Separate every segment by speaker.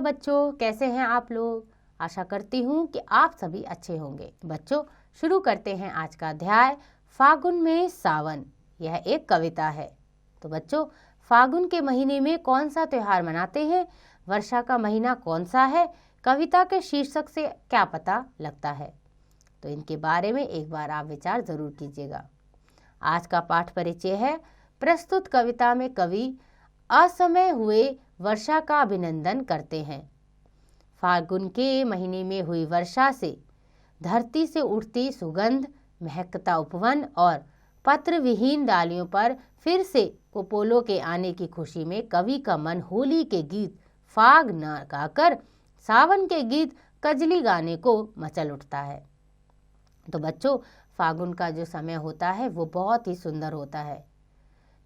Speaker 1: बच्चों, कैसे हैं आप लोग। आशा करती हूँ कि आप सभी अच्छे होंगे। बच्चों, शुरू करते हैं आज का अध्याय फागुन में सावन। यह एक कविता है। तो बच्चों, फागुन के महीने में कौन सा त्योहार मनाते हैं, वर्षा का महीना कौन सा है, कविता के शीर्षक से क्या पता लगता है। तो इनके बारे में एक बार आप विचार जरूर कीजिएगा। आज का पाठ परिचय है। प्रस्तुत कविता में कवि असमय हुए वर्षा का अभिनंदन करते हैं। फागुन के महीने में हुई वर्षा से धरती से उठती सुगंध, महकता उपवन और पत्र विहीन डालियों पर फिर से कोपोलों के आने की खुशी में कवि का मन होली के गीत फाग न गाकर सावन के गीत कजली गाने को मचल उठता है। तो बच्चों, फागुन का जो समय होता है वो बहुत ही सुंदर होता है।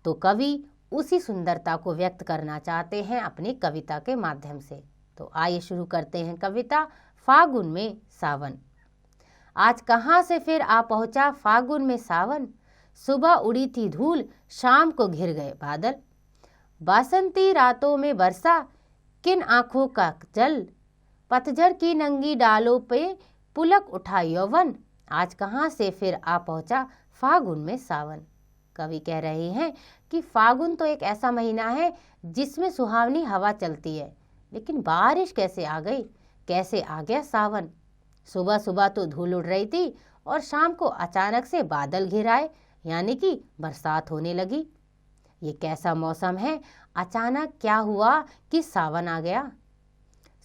Speaker 1: तो कवि उसी सुंदरता को व्यक्त करना चाहते हैं अपनी कविता के माध्यम से। तो आइए शुरू करते हैं कविता फागुन में सावन। आज कहाँ से फिर आ पहुंचा फागुन में सावन, सुबह उड़ी थी धूल, शाम को घिर गए बादल। बसंती रातों में बरसा किन आंखों का जल, पतझड़ की नंगी डालों पे पुलक उठा यौवन। आज कहाँ से फिर आ पहुंचा फागुन में सावन। कवि कह रहे हैं कि फागुन तो एक ऐसा महीना है जिसमें सुहावनी हवा चलती है, लेकिन बारिश कैसे आ गई, कैसे आ गया सावन। सुबह सुबह तो धूल उड़ रही थी और शाम को अचानक से बादल घिर आए, यानी कि बरसात होने लगी। ये कैसा मौसम है, अचानक क्या हुआ कि सावन आ गया।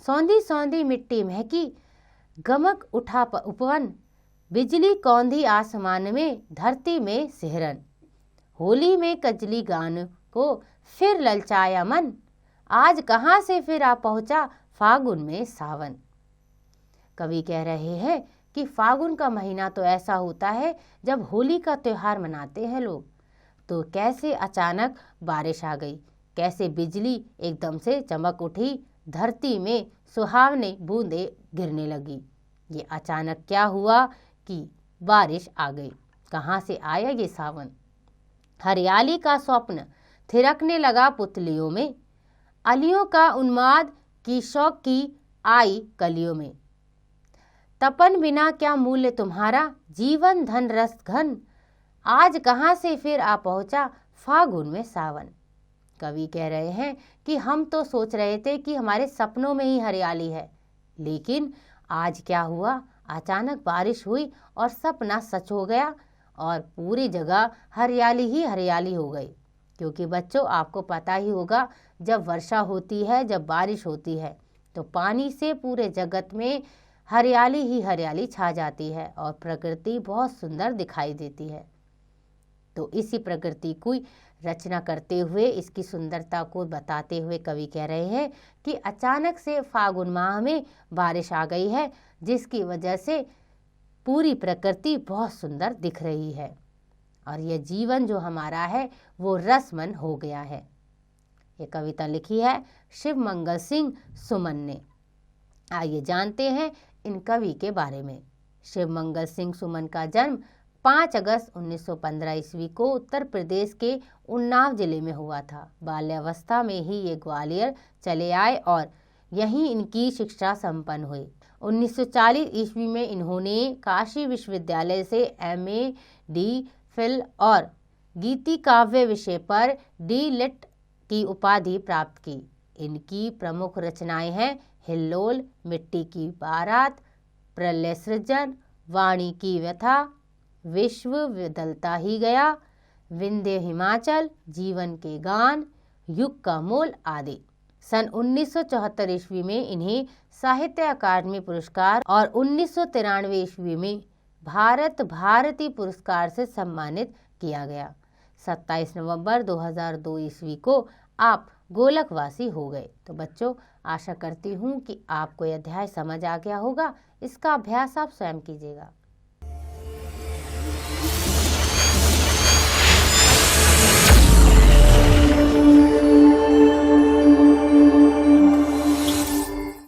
Speaker 1: सौंधी सौंधी मिट्टी महकी, गमक उठा उपवन, बिजली कौंधी आसमान में, धरती में सिहरन। होली में कजली गान को फिर ललचाया मन, आज कहाँ से फिर आ पहुंचा फागुन में सावन। कवि कह रहे हैं कि फागुन का महीना तो ऐसा होता है जब होली का त्योहार मनाते हैं लोग, तो कैसे अचानक बारिश आ गई, कैसे बिजली एकदम से चमक उठी, धरती में सुहावने बूंदें गिरने लगी। ये अचानक क्या हुआ कि बारिश आ गई। कहाँ से आया ये सावन। हरियाली का स्वप्न थिरकने लगा पुतलियों में, अलियों का उन्माद की शौक की आई कलियों में। तपन बिना क्या मूल्य तुम्हारा, जीवन धन रस घन, आज कहाँ से फिर आ पहुंचा फागुन में सावन। कवि कह रहे हैं कि हम तो सोच रहे थे कि हमारे सपनों में ही हरियाली है, लेकिन आज क्या हुआ, अचानक बारिश हुई और सपना सच हो गया और पूरी जगह हरियाली ही हरियाली हो गई। क्योंकि बच्चों, आपको पता ही होगा, जब वर्षा होती है, जब बारिश होती है, तो पानी से पूरे जगत में हरियाली ही हरियाली छा जाती है और प्रकृति बहुत सुंदर दिखाई देती है। तो इसी प्रकृति की रचना करते हुए, इसकी सुंदरता को बताते हुए कवि कह रहे हैं कि अचानक से फागुन माह में बारिश आ गई है, जिसकी वजह से पूरी प्रकृति बहुत सुंदर दिख रही है और यह जीवन जो हमारा है वो रसमन हो गया है। ये कविता लिखी है शिव मंगल सिंह सुमन ने। आइए जानते हैं इन कवि के बारे में। शिव मंगल सिंह सुमन का जन्म 5 अगस्त 1915 ईस्वी को उत्तर प्रदेश के उन्नाव जिले में हुआ था। बाल्यावस्था में ही ये ग्वालियर चले आए और यहीं इनकी शिक्षा संपन्न हुई। 1940 ईस्वी में इन्होंने काशी विश्वविद्यालय से MA, D.Phil और गीति काव्य विषय पर D.Litt की उपाधि प्राप्त की। इनकी प्रमुख रचनाएं हैं हिल्लोल, मिट्टी की बारात, प्रलय सृजन, वाणी की व्यथा, विश्व बदलता ही गया, विंध्य हिमाचल, जीवन के गान, युग का मोल आदि। सन 1974 ईस्वी में इन्हें साहित्य अकादमी पुरस्कार और 1993 ईस्वी में भारत भारती पुरस्कार से सम्मानित किया गया। 27 नवंबर 2002 ईस्वी को आप गोलकवासी हो गए। तो बच्चों, आशा करती हूँ कि आपको यह अध्याय समझ आ गया होगा। इसका अभ्यास आप स्वयं कीजिएगा।